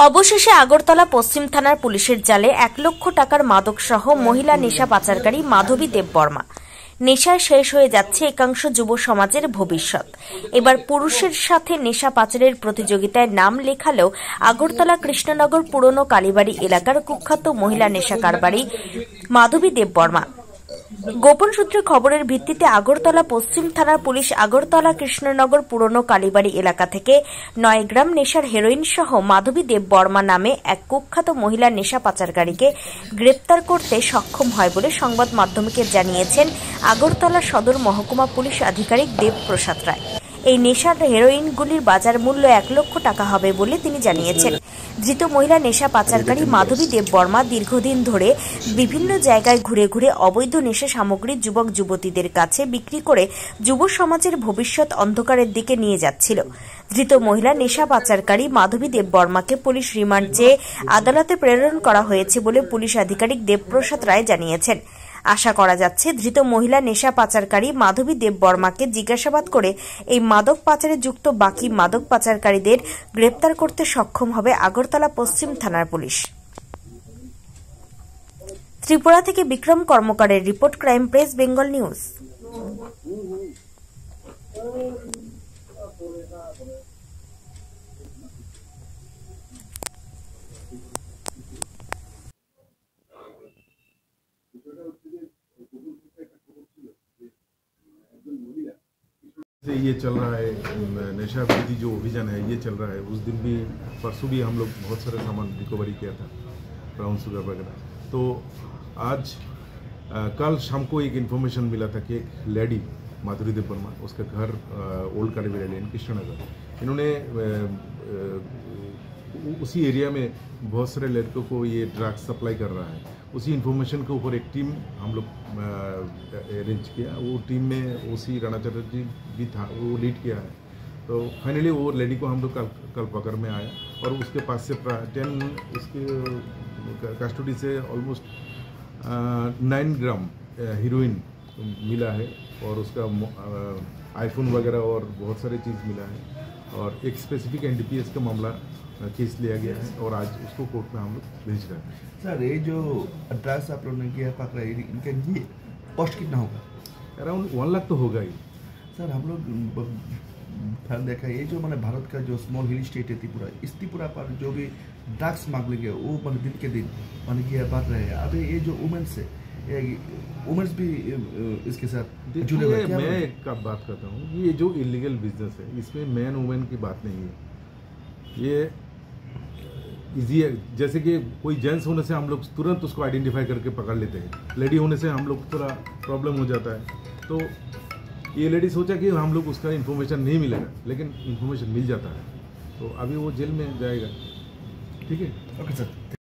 অবশেষে আগরতলা পশ্চিম থানার পুলিশের জালে ১ লক্ষ টাকার মাদক সহ মহিলা নেশা পাচারকারী মাধবী দেববর্মা। নেশায় শেষ হয়ে যাচ্ছে একাংশ যুব সমাজের ভবিষ্যৎ। এবার পুরুষের সাথে নেশা পাচারের প্রতিযোগিতায় নাম লেখালেও আগরতলা কৃষ্ণনগর পুরনো কালীবাড়ি এলাকার কুখ্যাত মহিলা নেশা কারবারি মাধবী দেববর্মা। গোপন সূত্রে খবরের ভিত্তিতে আগরতলা পশ্চিম থানার পুলিশ আগরতলা কৃষ্ণনগর পুরনো কালীবাড়ি এলাকা থেকে ৯ গ্রাম নেশার হেরোইন সহ মাধবী দেববর্মা নামে এক কুখ্যাত মহিলা নেশা পাচারকারীকে গ্রেপ্তার করতে সক্ষম হয় বলে সংবাদ মাধ্যমকে জানিয়েছেন আগরতলা সদর মহকুমা পুলিশ আধিকারিক দেবপ্রসাদ রায়। এই নেশার হেরোইনগুলির বাজার মূল্য ১ লক্ষ টাকা হবে বলে তিনি জানিয়েছেন। ধৃত মহিলা নেশা পাচারকারী মাধবী দেববর্মা দীর্ঘদিন ধরে বিভিন্ন জায়গায় ঘুরে ঘুরে অবৈধ নেশা সামগ্রী যুবক যুবতীদের কাছে বিক্রি করে যুব সমাজের ভবিষ্যৎ অন্ধকারের দিকে নিয়ে যাচ্ছিল। ধৃত মহিলা নেশা পাচারকারী মাধবী দেববর্মাকে পুলিশ রিমান্ড চেয়ে আদালতে প্রেরণ করা হয়েছে বলে পুলিশ আধিকারিক দেবপ্রসাদ রায় জানিয়েছেন। আশা করা যাচ্ছে ধৃত মহিলা নেশা পাচারকারী মাধবী দেববর্মাকে জিজ্ঞাসাবাদ করে এই মাদক পাচারে যুক্ত বাকি মাদক পাচারকারীদের গ্রেপ্তার করতে সক্ষম হবে আগরতলা পশ্চিম থানার পুলিশ। ত্রিপুরা থেকে বিক্রম কর্মকারের report, crime press Bengal news. ये चल रहा है नशा विरोधी जो अभियान है, ये चल रहा है। उस दिन भी परसों भी हम लोग बहुत सारे सामान रिकवरी किया था, ब्राउन शुगर वगैरह। तो आज कल शाम को एक इन्फॉर्मेशन मिला था कि एक लेडी माधुरी देवबर्मा, उसका घर ओल्ड कालीबाड़ी लेन कृष्णनगर, इन्होंने उसी एरिया में बहुत सारे लड़कों को ये ड्रग्स सप्लाई कर रहा है। उसी इन्फॉर्मेशन के ऊपर एक टीम हम लोग अरेंज किया। वो टीम में ओसी राणा चटर्जी भी था, वो लीड किया है। तो फाइनली वो लेडी को हम लोग कल पकड़ में आया और उसके पास से 10 उसके कस्टडी से ऑलमोस्ट 9 ग्राम हीरोइन मिला है और उसका आईफोन वगैरह और बहुत सारी चीज़ मिला है और एक स्पेसिफिक NDPS का मामला केस लिया गया है और आज उसको कोर्ट में हम लोग भेज रहे हैं। सर, ये जो ड्रग्स आप लोगों ने किया पकड़ा, इनका ये कॉस्ट कितना होगा? अराउंड 1 लाख तो होगा ही। सर, हम लोग देखा ये जो मैंने भारत का जो स्मॉल हिल स्टेट है त्रिपुरा, इस त्रिपुरा पर जो भी ड्रग्स स्मगलिंग है वो मतलब दिन के दिन मान ये बढ़ रहे हैं। अभी ये जो वुमेन्स है, वुमेन्स भी इसके साथ जुड़े हुए हैं। मैं एक का बात करता हूँ, ये जो इलीगल बिजनेस है इसमें मैन वुमेन की बात नहीं है। ये इजी है, जैसे कि कोई जेंट्स होने से हम लोग तुरंत उसको आइडेंटिफाई करके पकड़ लेते हैं, लेडी होने से हम लोग थोड़ा प्रॉब्लम हो जाता है। तो ये लेडी सोचा कि हम लोग उसका इन्फॉर्मेशन नहीं मिलेगा, लेकिन इन्फॉर्मेशन मिल जाता है। तो अभी वो जेल में जाएगा। ठीक है, ओके सर।